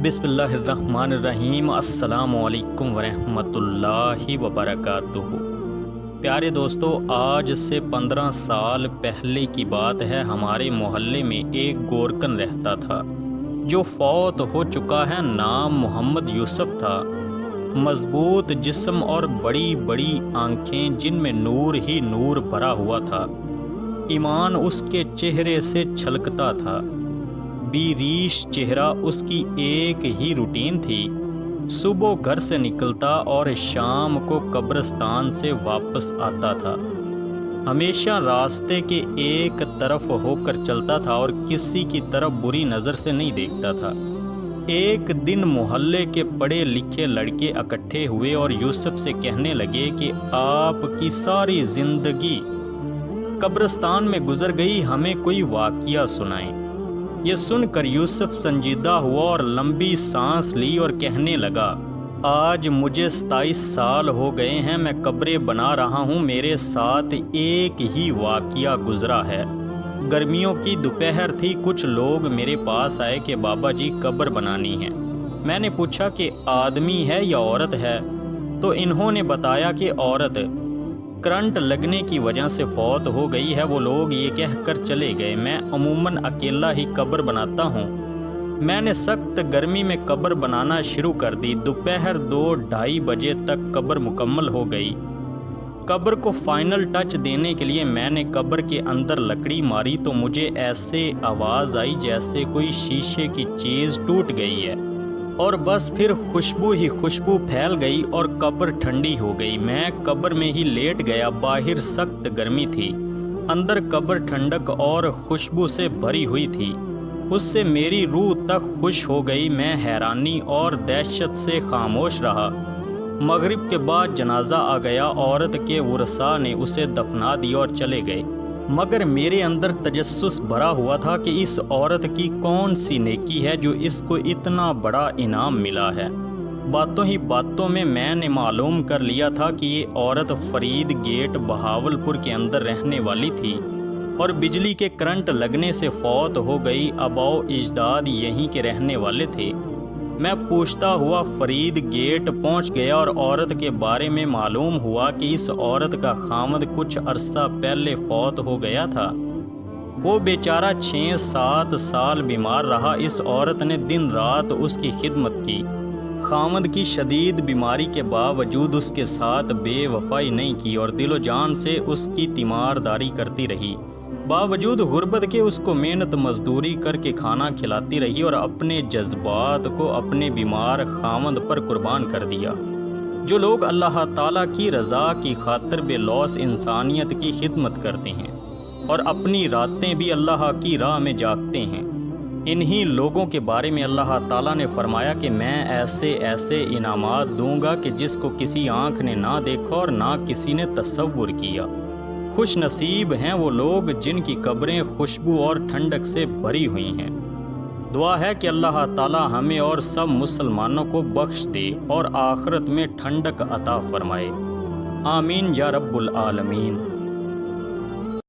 بسم اللہ الرحمن الرحیم۔ السلام علیکم ورحمۃ اللہ وبرکاتہ۔ پیارے دوستو، آج سے 15 سال پہلے کی بات ہے۔ ہمارے محلے میں ایک گورکن رہتا تھا جو فوت ہو چکا ہے۔ نام محمد یوسف تھا۔ مضبوط جسم اور بڑی بڑی آنکھیں جن میں نور ہی نور بھرا ہوا تھا۔ ایمان اس کے چہرے سے چھلکتا تھا۔ بی ریش چہرہ اس کی ایک ہی روٹین تھی۔ صبح گھر سے نکلتا اور شام کو قبرستان سے واپس آتا تھا۔ ہمیشہ راستے کے ایک طرف ہو کر چلتا تھا اور کسی کی طرف بری نظر سے نہیں دیکھتا تھا۔ ایک دن محلے کے پڑھے لکھے لڑکے اکٹھے ہوئے اور یوسف سے کہنے لگے کہ آپ کی ساری زندگی قبرستان میں گزر گئی، ہمیں کوئی واقعہ سنائیں۔ یہ سن کر یوسف سنجیدہ ہوا اور لمبی سانس لی اور کہنے لگا، آج مجھے 27 سال ہو گئے ہیں، میں قبریں بنا رہا ہوں۔ میرے ساتھ ایک ہی واقعہ گزرا ہے۔ گرمیوں کی دوپہر تھی، کچھ لوگ میرے پاس آئے کہ بابا جی قبر بنانی ہے۔ میں نے پوچھا کہ آدمی ہے یا عورت ہے، تو انہوں نے بتایا کہ عورت کرنٹ لگنے کی وجہ سے فوت ہو گئی ہے۔ وہ لوگ یہ کہہ کر چلے گئے۔ میں عموماً اکیلا ہی قبر بناتا ہوں۔ میں نے سخت گرمی میں قبر بنانا شروع کر دی۔ دوپہر 2-2:30 بجے تک قبر مکمل ہو گئی۔ قبر کو فائنل ٹچ دینے کے لیے میں نے قبر کے اندر لکڑی ماری تو مجھے ایسے آواز آئی جیسے کوئی شیشے کی چیز ٹوٹ گئی ہے، اور بس پھر خوشبو ہی خوشبو پھیل گئی اور قبر ٹھنڈی ہو گئی۔ میں قبر میں ہی لیٹ گیا۔ باہر سخت گرمی تھی، اندر قبر ٹھنڈک اور خوشبو سے بھری ہوئی تھی۔ اس سے میری روح تک خوش ہو گئی۔ میں حیرانی اور دہشت سے خاموش رہا۔ مغرب کے بعد جنازہ آ گیا۔ عورت کے ورثاء نے اسے دفنا دیا اور چلے گئے، مگر میرے اندر تجسس بھرا ہوا تھا کہ اس عورت کی کون سی نیکی ہے جو اس کو اتنا بڑا انعام ملا ہے۔ باتوں ہی باتوں میں نے معلوم کر لیا تھا کہ یہ عورت فرید گیٹ بہاولپور کے اندر رہنے والی تھی اور بجلی کے کرنٹ لگنے سے فوت ہو گئی۔ آباء و اجداد یہیں کے رہنے والے تھے۔ میں پوچھتا ہوا فرید گیٹ پہنچ گیا اور عورت کے بارے میں معلوم ہوا کہ اس عورت کا خامد کچھ عرصہ پہلے فوت ہو گیا تھا۔ وہ بیچارہ 6-7 سال بیمار رہا۔ اس عورت نے دن رات اس کی خدمت کی۔ خامد کی شدید بیماری کے باوجود اس کے ساتھ بے وفائی نہیں کی اور دل و جان سے اس کی تیمارداری کرتی رہی۔ باوجود غربت کے اس کو محنت مزدوری کر کے کھانا کھلاتی رہی اور اپنے جذبات کو اپنے بیمار خامد پر قربان کر دیا۔ جو لوگ اللہ تعالیٰ کی رضا کی خاطر بے لوث انسانیت کی خدمت کرتے ہیں اور اپنی راتیں بھی اللہ کی راہ میں جاگتے ہیں، انہی لوگوں کے بارے میں اللہ تعالیٰ نے فرمایا کہ میں ایسے ایسے انعامات دوں گا کہ جس کو کسی آنکھ نے نہ دیکھا اور نہ کسی نے تصور کیا۔ خوش نصیب ہیں وہ لوگ جن کی قبریں خوشبو اور ٹھنڈک سے بھری ہوئی ہیں۔ دعا ہے کہ اللہ تعالی ہمیں اور سب مسلمانوں کو بخش دے اور آخرت میں ٹھنڈک عطا فرمائے۔ آمین یا رب العالمین۔